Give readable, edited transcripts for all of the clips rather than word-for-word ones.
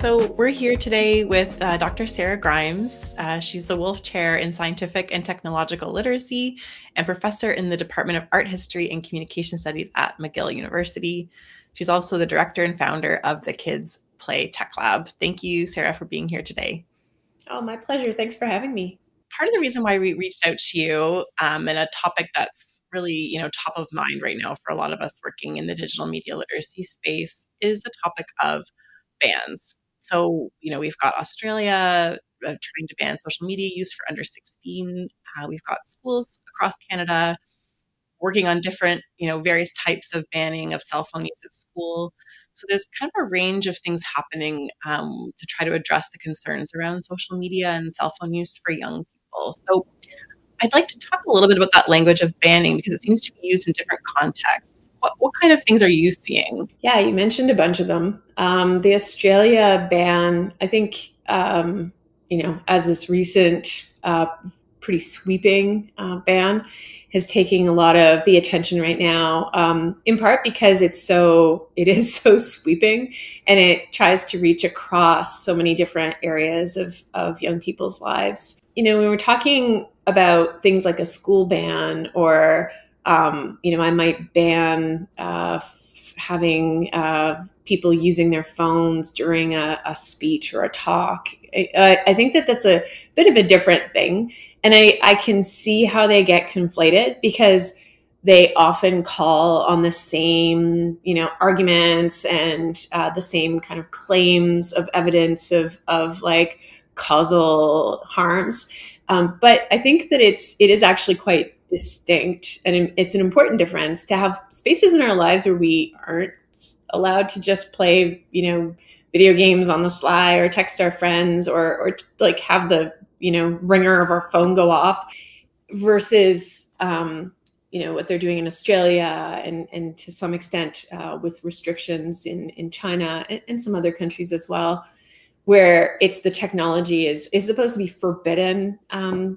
So we're here today with Dr. Sara Grimes. She's the Wolf Chair in Scientific and Technological Literacy and professor in the Department of Art History and Communication Studies at McGill University. She's also the director and founder of the Kids Play Tech Lab. Thank you, Sara, for being here today. Oh, my pleasure. Thanks for having me. Part of the reason why we reached out to you and a topic that's really, top of mind right now for a lot of us working in the digital media literacy space is the topic of bans. So, we've got Australia trying to ban social media use for under 16. We've got schools across Canada working on different, various types of banning of cell phone use at school. So there's kind of a range of things happening to try to address the concerns around social media and cell phone use for young people. So I'd like to talk a little bit about that language of banning because it seems to be used in different contexts. What kind of things are you seeing? Yeah, you mentioned a bunch of them. The Australia ban, I think, as this recent, pretty sweeping ban, has taken a lot of the attention right now, in part because it is so sweeping, and it tries to reach across so many different areas of young people's lives. When we're talking about things like a school ban or I might ban having people using their phones during a speech or a talk. I think that's a bit of a different thing. And I can see how they get conflated because they often call on the same, arguments and the same kind of claims of evidence of like causal harms. But I think that it is actually quite distinct, and it's an important difference to have spaces in our lives where we aren't allowed to just play, video games on the sly or text our friends or like have the, ringer of our phone go off versus, what they're doing in Australia and to some extent with restrictions in China and some other countries as well, where it's the technology is supposed to be forbidden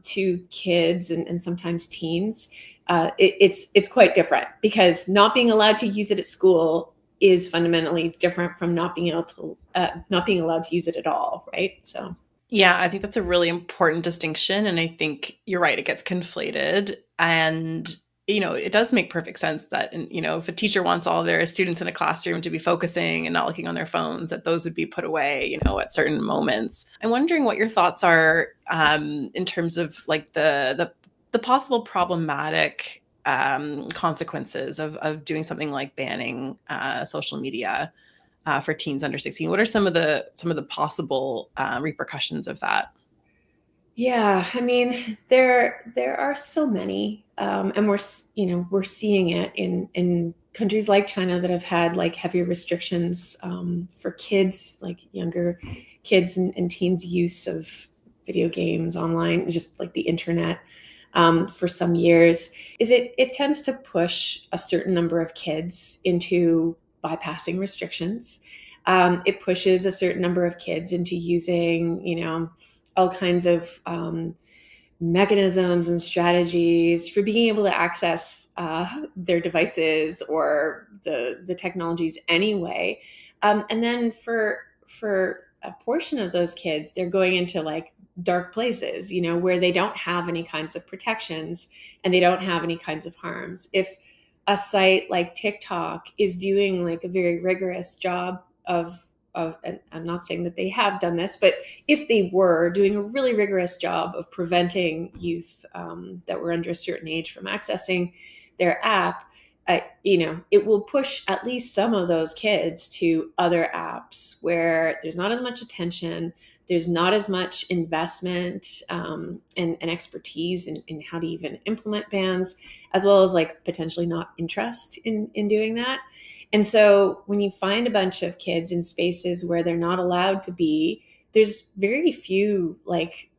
to kids and sometimes teens. It's quite different because not being allowed to use it at school is fundamentally different from not being allowed to use it at all, right? So. Yeah, I think that's a really important distinction. And I think you're right, it gets conflated. And, it does make perfect sense that, if a teacher wants all their students in a classroom to be focusing and not looking on their phones, that those would be put away, at certain moments. I'm wondering what your thoughts are in terms of like the possible problematic consequences of doing something like banning social media for teens under 16. What are some of the possible repercussions of that? Yeah, I mean, there are so many, and we're seeing it in countries like China that have had like heavier restrictions for kids, like younger kids and teens' use of video games online, just like the internet, for some years. It tends to push a certain number of kids into bypassing restrictions. It pushes a certain number of kids into using, all kinds of mechanisms and strategies for being able to access their devices or the technologies anyway. And then for a portion of those kids, they're going into like dark places, where they don't have any kinds of protections and they don't have any kinds of harms. If a site like TikTok is doing like a very rigorous job and I'm not saying that they have done this, but if they were doing a really rigorous job of preventing youth that were under a certain age from accessing their app, it will push at least some of those kids to other apps where there's not as much attention, there's not as much investment and expertise in how to even implement bans, as well as like potentially not interest in doing that. And so when you find a bunch of kids in spaces where they're not allowed to be, there's very few like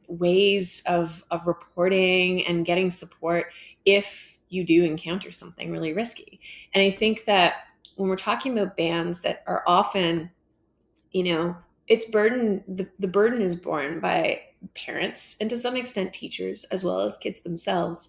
ways of reporting and getting support if you do encounter something really risky. And I think that when we're talking about bans that are often, it's the burden is borne by parents and to some extent teachers as well as kids themselves.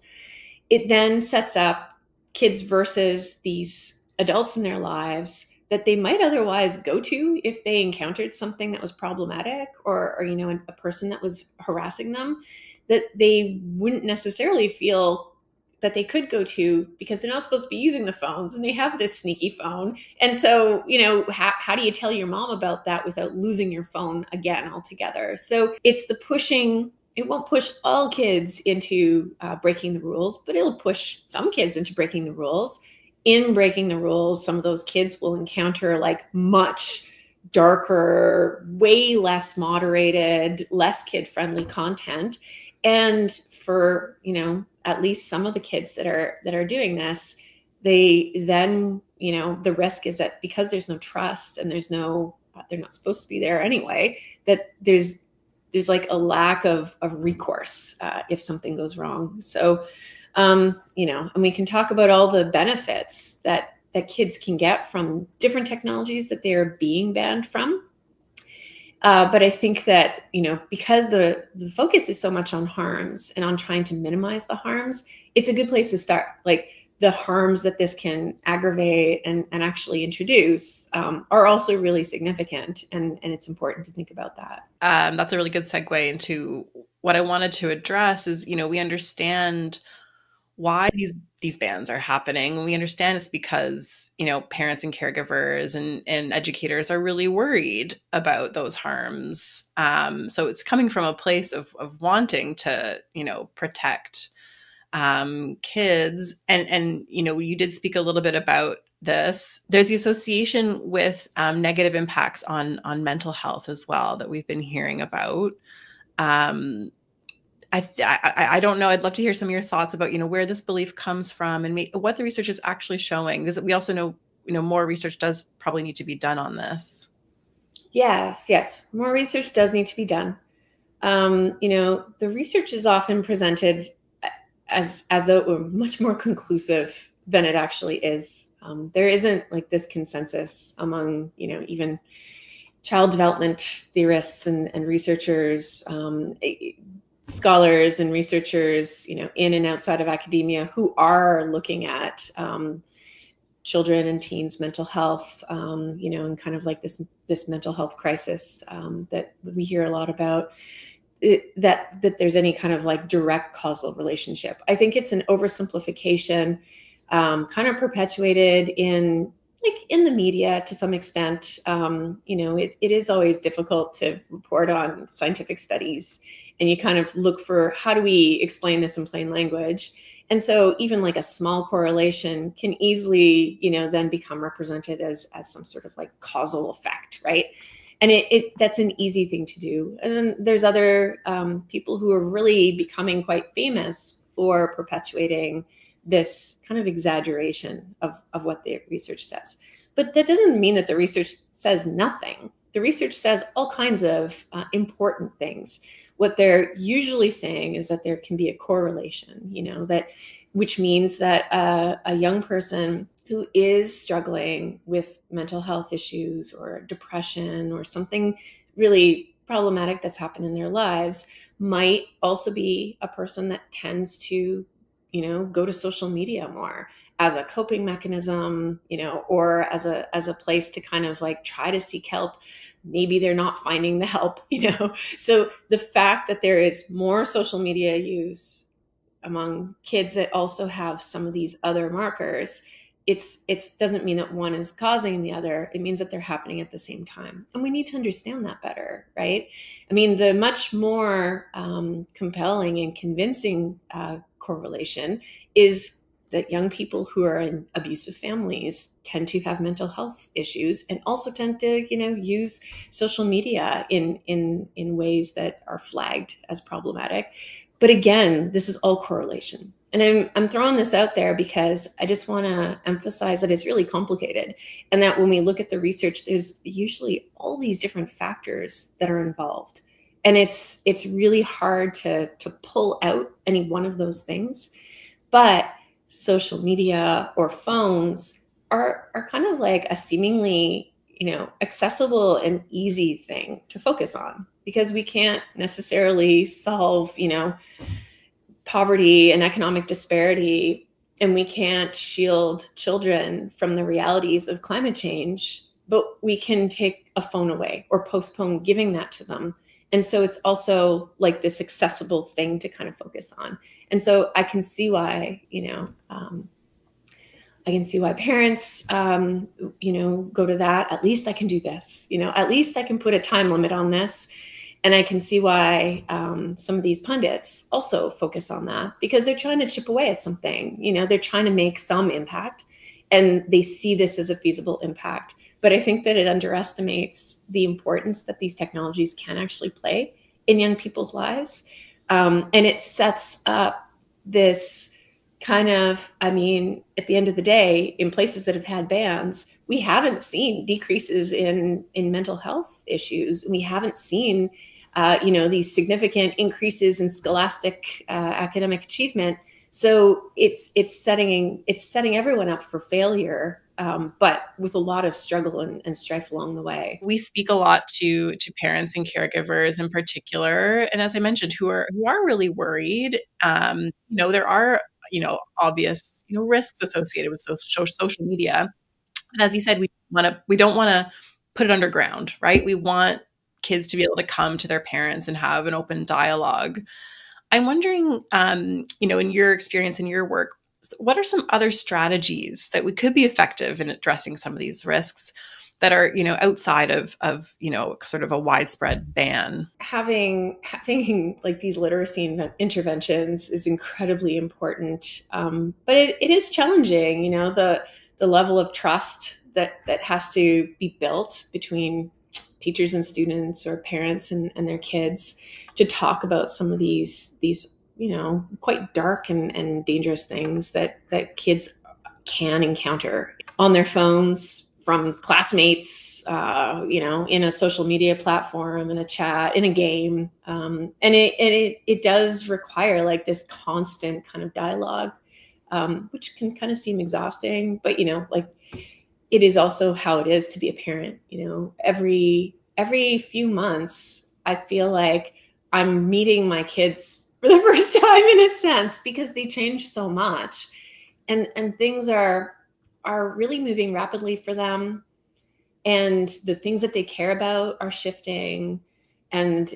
It then sets up kids versus these adults in their lives that they might otherwise go to if they encountered something that was problematic, or you know, a person that was harassing them, that they wouldn't necessarily feel that they could go to, because they're not supposed to be using the phones and they have this sneaky phone. And so, you know, how do you tell your mom about that without losing your phone again altogether? So it's the pushing. It won't push all kids into breaking the rules, but it'll push some kids into breaking the rules. In breaking the rules, some of those kids will encounter like much darker, way less moderated, less kid-friendly content. And for, you know, at least some of the kids that are doing this, they then, you know, the risk is that because there's no trust and there's no, they're not supposed to be there anyway, that there's like a lack of recourse if something goes wrong. So, you know, and we can talk about all the benefits that kids can get from different technologies that they are being banned from. But I think that, you know, because the focus is so much on harms and on trying to minimize the harms, it's a good place to start. Like, the harms that this can aggravate and actually introduce are also really significant. And it's important to think about that. That's a really good segue into what I wanted to address is, you know, we understand why these bans are happening. We understand it's because, you know, parents and caregivers and educators are really worried about those harms. So it's coming from a place of wanting to, you know, protect kids. And, you know, you did speak a little bit about this. There's the association with negative impacts on mental health as well that we've been hearing about. I don't know. I'd love to hear some of your thoughts about, you know, where this belief comes from and what the research is actually showing. Because we also know, you know, more research does probably need to be done on this. Yes. More research does need to be done. You know, the research is often presented as though it were much more conclusive than it actually is. There isn't like this consensus among, you know, even child development theorists and researchers, scholars and researchers, you know, in and outside of academia, who are looking at children and teens' mental health, you know, and kind of like this mental health crisis that we hear a lot about. That there's any kind of like direct causal relationship. I think it's an oversimplification, kind of perpetuated in the media to some extent. You know, it is always difficult to report on scientific studies, and you kind of look for, how do we explain this in plain language? And so even like a small correlation can easily, you know, then become represented as some sort of like causal effect, right? And that's an easy thing to do. And then there's other people who are really becoming quite famous for perpetuating this kind of exaggeration of what the research says. But that doesn't mean that the research says nothing. The research says all kinds of important things. What they're usually saying is that there can be a correlation, you know, which means that a young person who is struggling with mental health issues or depression or something really problematic that's happened in their lives might also be a person that tends to, you know, go to social media more as a coping mechanism, you know, or as a place to kind of like try to seek help. Maybe they're not finding the help, you know. So the fact that there is more social media use among kids that also have some of these other markers, it doesn't mean that one is causing the other. It means that they're happening at the same time. And we need to understand that better, right? I mean, the much more compelling and convincing correlation is that young people who are in abusive families tend to have mental health issues and also tend to, you know, use social media in ways that are flagged as problematic. But again, this is all correlation. And I'm throwing this out there because I just want to emphasize that it's really complicated, and that when we look at the research, there's usually all these different factors that are involved. And it's really hard to pull out any one of those things. But social media or phones are kind of like a seemingly, you know, accessible and easy thing to focus on, because we can't necessarily solve, you know, poverty and economic disparity and we can't shield children from the realities of climate change, but we can take a phone away or postpone giving that to them. And so it's also like this accessible thing to kind of focus on. And so I can see why, I can see why parents, go to that. At least I can do this, at least I can put a time limit on this. And I can see why some of these pundits also focus on that, because they're trying to chip away at something. They're trying to make some impact, and they see this as a feasible impact. But I think that it underestimates the importance that these technologies can actually play in young people's lives. And it sets up this kind of, at the end of the day, in places that have had bans, we haven't seen decreases in mental health issues. We haven't seen these significant increases in scholastic academic achievement. So it's setting everyone up for failure, but with a lot of struggle and strife along the way. We speak a lot to parents and caregivers in particular, and as I mentioned, who are really worried. There are obvious risks associated with social media. And as you said, we don't want to put it underground, right? We want kids to be able to come to their parents and have an open dialogue. I'm wondering, in your experience in your work, what are some other strategies that we could be effective in addressing some of these risks that are, outside of sort of a widespread ban? Having like these literacy interventions is incredibly important, but it is challenging. The level of trust that has to be built between teachers and students, or parents and their kids, to talk about some of these quite dark and dangerous things that kids can encounter on their phones, from classmates, in a social media platform, in a chat, in a game. And it does require like this constant kind of dialogue, which can kind of seem exhausting, but it is also how it is to be a parent. Every few months, I feel like I'm meeting my kids for the first time, in a sense, because they change so much, and things are really moving rapidly for them, and the things that they care about are shifting, and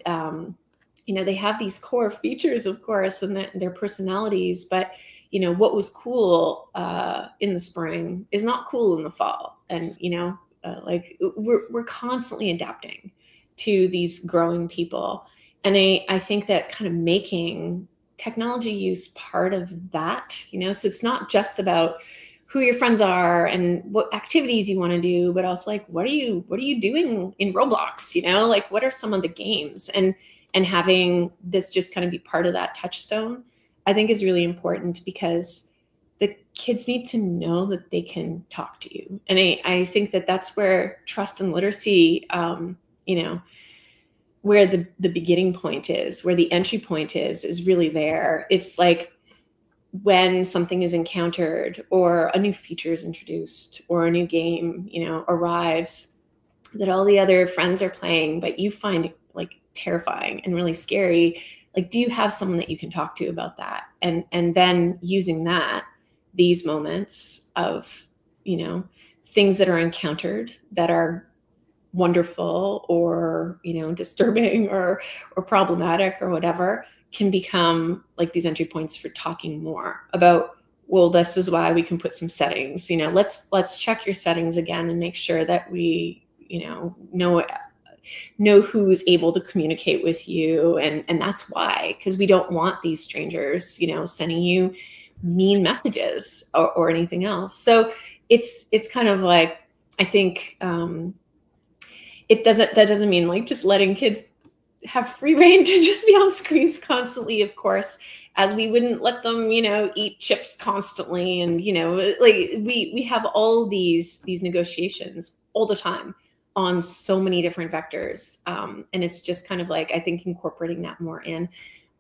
they have these core features, of course, and their personalities, but what was cool in the spring is not cool in the fall. And we're constantly adapting to these growing people, and I think that kind of making technology use part of that. So it's not just about who your friends are and what activities you want to do, but also like, what are you doing in Roblox? Like, what are some of the games, and having this just kind of be part of that touchstone, I think is really important, because the kids need to know that they can talk to you. And I think that that's where trust and literacy, where the beginning point is, where the entry point is really there. It's like when something is encountered, or a new feature is introduced, or a new game, arrives, that all the other friends are playing, but you find like terrifying and really scary. Like, do you have someone that you can talk to about that? And then using these moments of, things that are encountered that are wonderful, or, disturbing, or problematic, or whatever, can become like these entry points for talking more about, well, this is why we can put some settings, let's check your settings again and make sure that we, know who's able to communicate with you. And that's why, because we don't want these strangers, sending you mean messages or anything else. So it's kind of like, I think, that doesn't mean like just letting kids have free reign to just be on screens constantly, of course, as we wouldn't let them, eat chips constantly. And, like we have all these negotiations all the time on so many different vectors. And it's just kind of like, I think, incorporating that more in.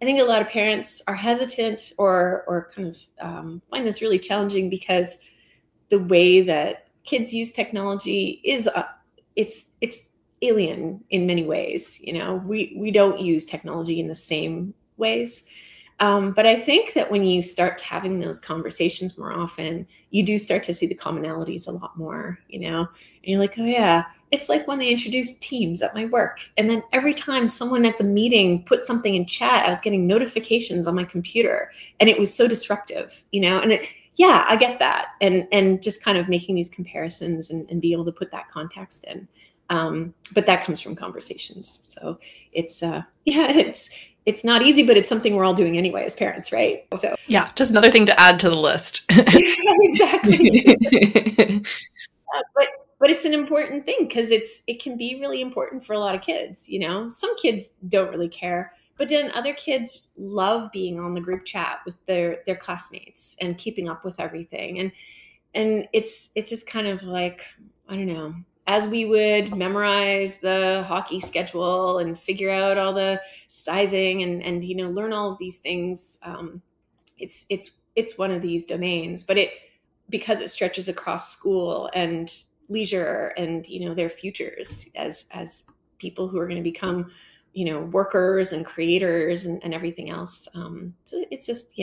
I think a lot of parents are hesitant, or kind of find this really challenging, because the way that kids use technology is, it's alien in many ways. We don't use technology in the same ways. But I think that when you start having those conversations more often, you do start to see the commonalities a lot more, and you're like, oh yeah, it's like when they introduced Teams at my work. And then every time someone at the meeting put something in chat, I was getting notifications on my computer, and it was so disruptive, and yeah, I get that. And just kind of making these comparisons and be able to put that context in. But that comes from conversations. So it's, it's not easy, but it's something we're all doing anyway as parents, right? So yeah, just another thing to add to the list. Exactly. But it's an important thing because it can be really important for a lot of kids. Some kids don't really care, but then other kids love being on the group chat with their classmates and keeping up with everything. And it's just kind of like, I don't know, as we would memorize the hockey schedule and figure out all the sizing and learn all of these things. It's one of these domains, but because it stretches across school and leisure and their futures as people who are going to become workers and creators and everything else. So it's just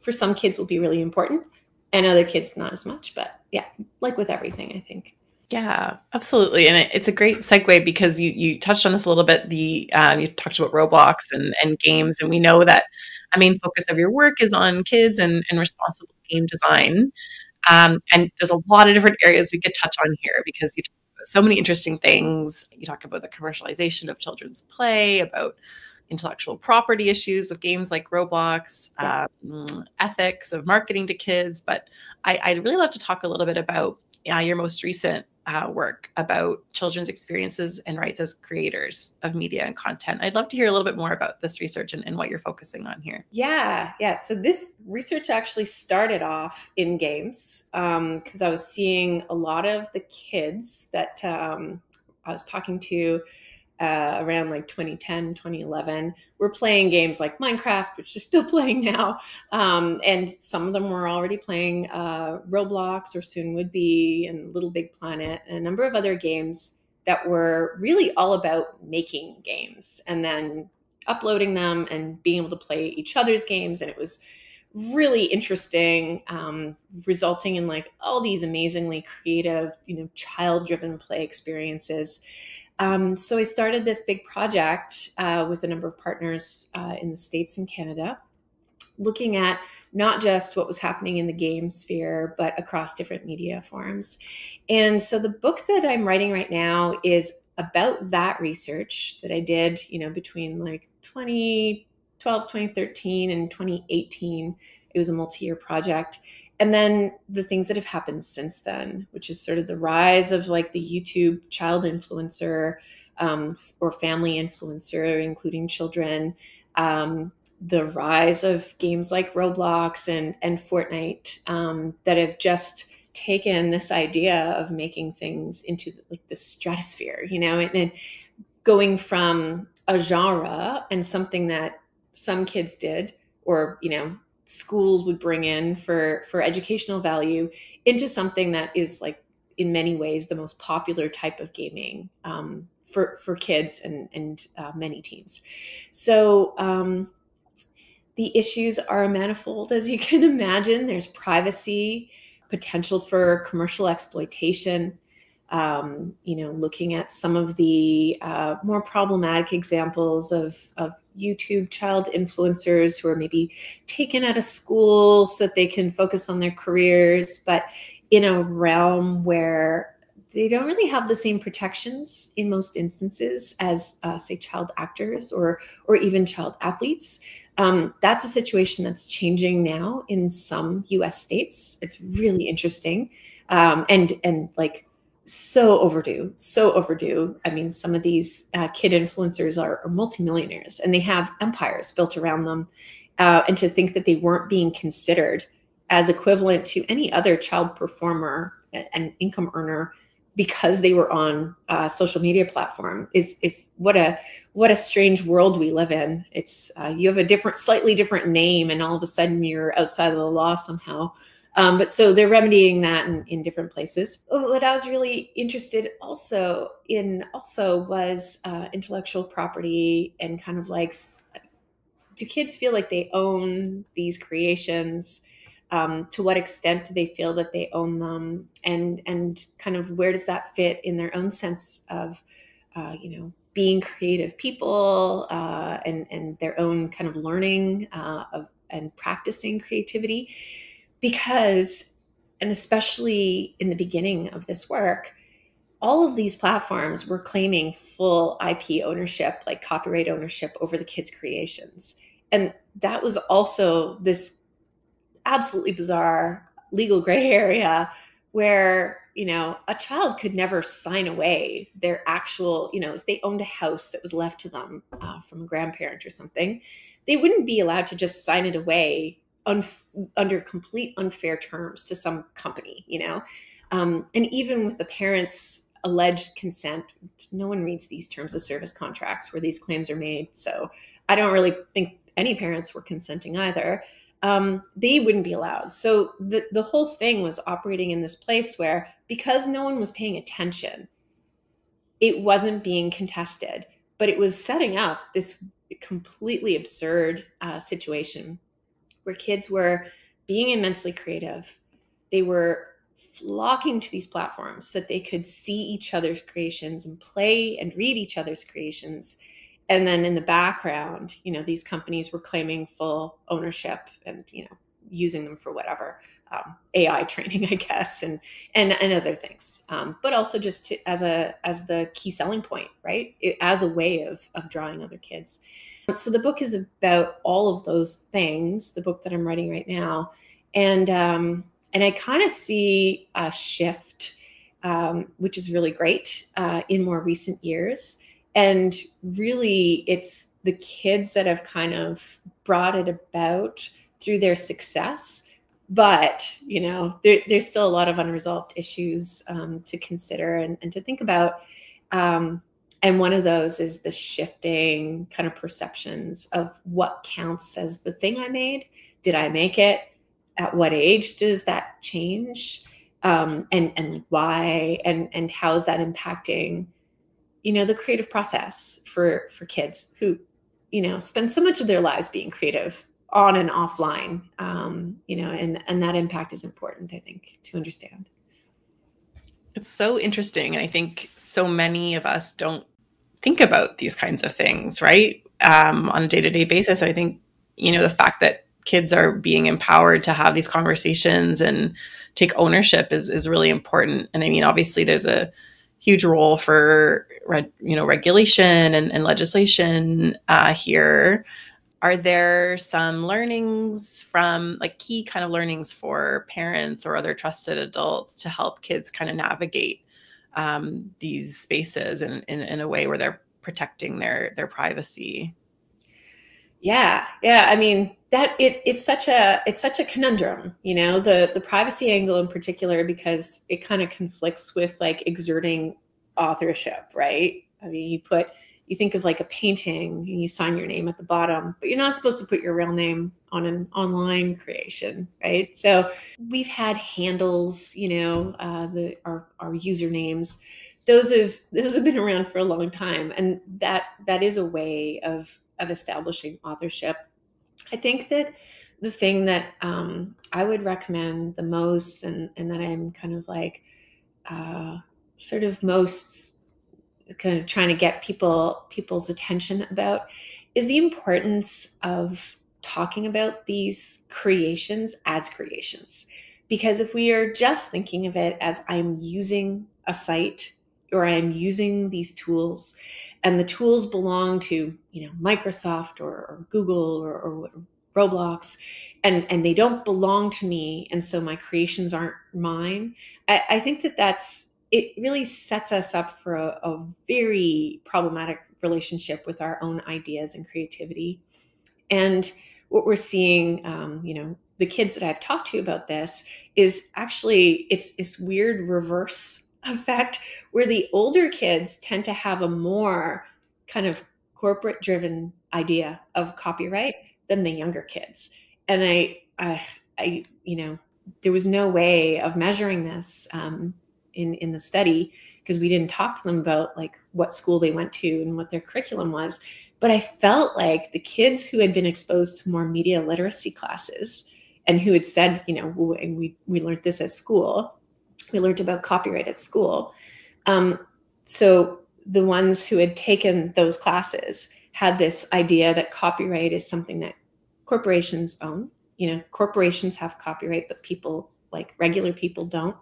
for some kids will be really important and other kids not as much, but yeah, like with everything, I think. Yeah, absolutely. And it's a great segue because you touched on this a little bit. You talked about Roblox and games, and we know that a main focus of your work is on kids and responsible game design. And there's a lot of different areas we could touch on here because you talk about so many interesting things. You talk about the commercialization of children's play, about intellectual property issues with games like Roblox, ethics of marketing to kids. But I'd really love to talk a little bit about your most recent work about children's experiences and rights as creators of media and content. I'd love to hear a little bit more about this research and what you're focusing on here. Yeah. So this research actually started off in games because I was seeing a lot of the kids that I was talking to around like 2010, 2011, we're playing games like Minecraft, which they're still playing now. And some of them were already playing Roblox or soon would be, and Little Big Planet, and a number of other games that were really all about making games and then uploading them and being able to play each other's games. And it was really interesting, resulting in like all these amazingly creative, child-driven play experiences. So I started this big project with a number of partners in the States and Canada, looking at not just what was happening in the game sphere, but across different media forms. And so the book that I'm writing right now is about that research that I did, between like 2012, 2013 and 2018. It was a multi-year project. And then the things that have happened since then, which is sort of the rise of like the YouTube child influencer or family influencer, including children, the rise of games like Roblox and Fortnite that have just taken this idea of making things into like the stratosphere, and going from a genre and something that some kids did or, schools would bring in for educational value into something that is like in many ways the most popular type of gaming for kids and many teens. So the issues are manifold, as you can imagine. There's privacy, potential for commercial exploitation, looking at some of the more problematic examples of YouTube child influencers who are maybe taken out of school so that they can focus on their careers, but in a realm where they don't really have the same protections in most instances as, say, child actors or even child athletes. That's a situation that's changing now in some U.S. states. It's really interesting, and like so overdue. I mean, some of these kid influencers are multimillionaires and they have empires built around them. And to think that they weren't being considered as equivalent to any other child performer and income earner because they were on a social media platform is what a strange world we live in. It's you have a slightly different name and all of a sudden you're outside of the law somehow. But so they're remedying that in different places. What I was really interested also was intellectual property and kind of like do kids feel like they own these creations? To what extent do they feel that they own them? And kind of where does that fit in their own sense of, being creative people, and their own kind of learning and practicing creativity? Because, and especially in the beginning of this work, all of these platforms were claiming full IP ownership, like copyright ownership over the kids' creations. And that was also this absolutely bizarre legal gray area where, a child could never sign away their actual, if they owned a house that was left to them from a grandparent or something, they wouldn't be allowed to just sign it away under complete unfair terms to some company, and even with the parents' alleged consent, no one reads these terms of service contracts where these claims are made. So I don't really think any parents were consenting either. They wouldn't be allowed. So the whole thing was operating in this place where, because no one was paying attention, it wasn't being contested, but it was setting up this completely absurd situation where kids were being immensely creative. They were flocking to these platforms so that they could see each other's creations and play and read each other's creations. And then in the background, these companies were claiming full ownership and, using them for whatever, AI training, I guess, and other things. But also just as the key selling point, right? As a way of drawing other kids. So the book is about all of those things, the book that I'm writing right now. And I kind of see a shift, which is really great, in more recent years. And really, it's the kids that have kind of brought it about through their success. But, there's still a lot of unresolved issues to consider and to think about. And one of those is the shifting kind of perceptions of what counts as the thing I made. Did I make it? At what age does that change? And why? And how is that impacting the creative process for kids who, spend so much of their lives being creative on and offline, and that impact is important, I think, to understand. It's so interesting. And I think so many of us don't think about these kinds of things, right? On a day-to-day basis. I think, the fact that kids are being empowered to have these conversations and take ownership is really important. And I mean, obviously there's a huge role for, regulation and legislation here. Are there some learnings from, like, key kind of learnings for parents or other trusted adults to help kids kind of navigate these spaces in a way where they're protecting their privacy? Yeah. I mean, that it's such a conundrum, the privacy angle in particular, because it kind of conflicts with like exerting authorship, right? I mean, you think of like a painting and you sign your name at the bottom, but you're not supposed to put your real name on an online creation, right? So we've had handles, our usernames. Those have been around for a long time, and that is a way of establishing authorship. I think that the thing that I would recommend the most, and that I'm kind of like sort of most kind of trying to get people's attention about, is the importance of talking about these creations as creations. Because if we are just thinking of it as I'm using a site or I'm using these tools, and the tools belong to Microsoft or Google or Roblox, and they don't belong to me, and so my creations aren't mine, I think it really sets us up for a very problematic relationship with our own ideas and creativity. And what we're seeing, the kids that I've talked to about this, is actually it's this weird reverse effect where the older kids tend to have a more kind of corporate driven idea of copyright than the younger kids. And I there was no way of measuring this in the study, because we didn't talk to them about like what school they went to and what their curriculum was. But I felt like the kids who had been exposed to more media literacy classes and who had said, and we learned this at school, we learned about copyright at school. So the ones who had taken those classes had this idea that copyright is something that corporations own. Corporations have copyright, but people, like regular people, don't.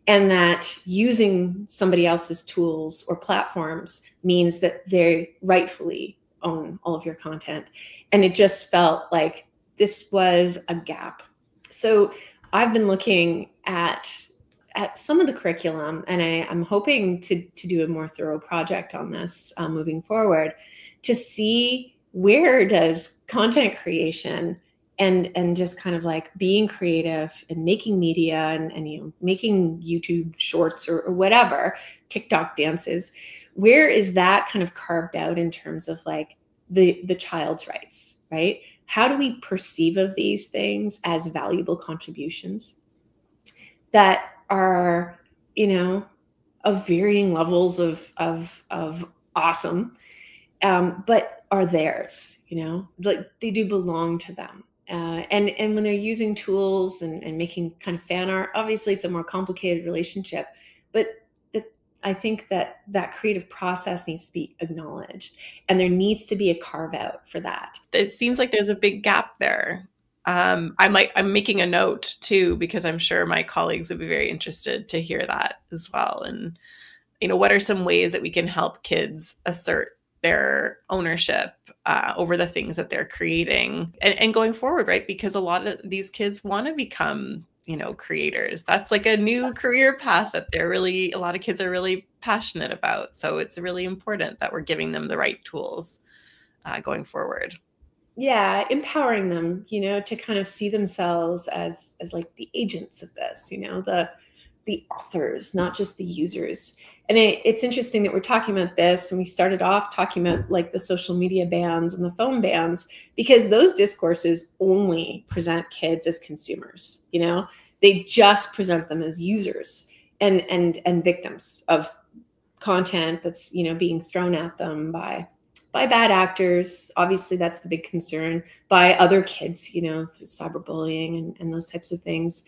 And that using somebody else's tools or platforms means that they rightfully own all of your content. And it just felt like this was a gap. So I've been looking at some of the curriculum, and I'm hoping to do a more thorough project on this moving forward, to see where does content creation and just kind of like being creative and making media and making YouTube shorts or whatever, TikTok dances, where is that kind of carved out in terms of like the child's rights, right? How do we perceive of these things as valuable contributions that are, of varying levels of awesome, but are theirs, like they do belong to them. And when they're using tools and making kind of fan art, obviously it's a more complicated relationship, but I think that creative process needs to be acknowledged, and there needs to be a carve out for that. It seems like there's a big gap there. I'm making a note too, because I'm sure my colleagues would be very interested to hear that as well. And, what are some ways that we can help kids assert their ownership over the things that they're creating and going forward, right? Because a lot of these kids want to become, creators. That's like a new career path that a lot of kids are really passionate about. So it's really important that we're giving them the right tools going forward. Yeah, empowering them, to kind of see themselves as like the agents of this, the authors, not just the users. And it's interesting that we're talking about this, and we started off talking about like the social media bans and the phone bans, because those discourses only present kids as consumers. They just present them as users and victims of content that's being thrown at them by bad actors. Obviously, that's the big concern, by other kids, through cyberbullying and those types of things.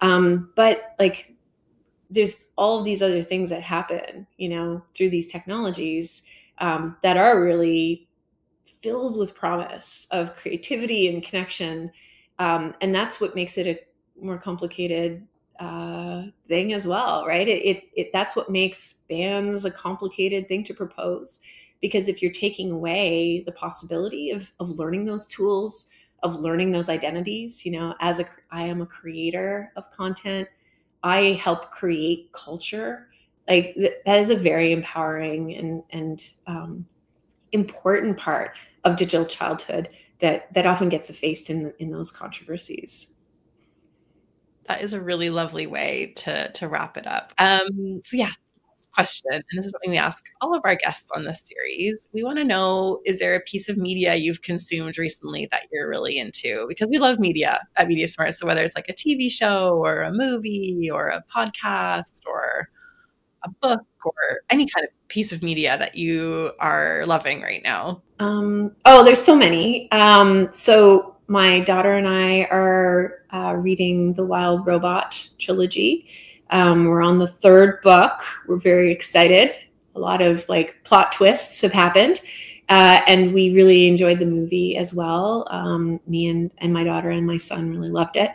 But like, there's all of these other things that happen, through these technologies that are really filled with promise of creativity and connection. And that's what makes it a more complicated thing as well, right? That's what makes bans a complicated thing to propose. Because if you're taking away the possibility of learning those tools, of learning those identities, I am a creator of content, I help create culture. Like that is a very empowering and important part of digital childhood that often gets effaced in those controversies. That is a really lovely way to wrap it up. So yeah, question, and this is something we ask all of our guests on this series. We want to know, is there a piece of media you've consumed recently that you're really into? Because we love media at MediaSmarts. So whether it's like a TV show or a movie or a podcast or a book or any kind of piece of media that you are loving right now. There's so many. So my daughter and I are reading the Wild Robot trilogy. We're on the third book. We're very excited. A lot of like plot twists have happened. And we really enjoyed the movie as well. Me and my daughter and my son really loved it.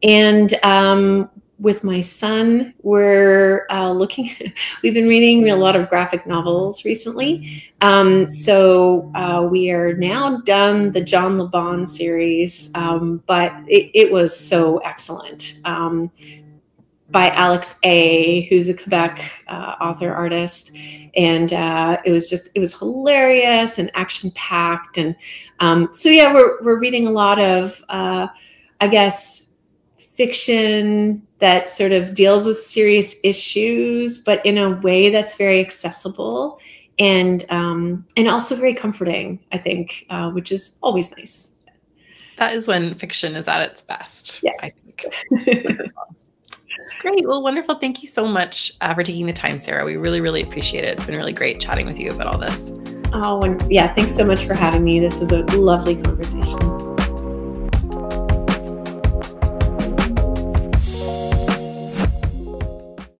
And with my son, we're we've been reading a lot of graphic novels recently. So we are now done the John Le Bon series, but it was so excellent. By Alex A., who's a Quebec author artist. And it was hilarious and action packed. And so yeah, we're reading a lot of, I guess, fiction that sort of deals with serious issues, but in a way that's very accessible and also very comforting, I think, which is always nice. That is when fiction is at its best. Yes. I think. Great. Well, wonderful. Thank you so much for taking the time, Sara. We really, really appreciate it. It's been really great chatting with you about all this. Oh, and yeah, thanks so much for having me. This was a lovely conversation.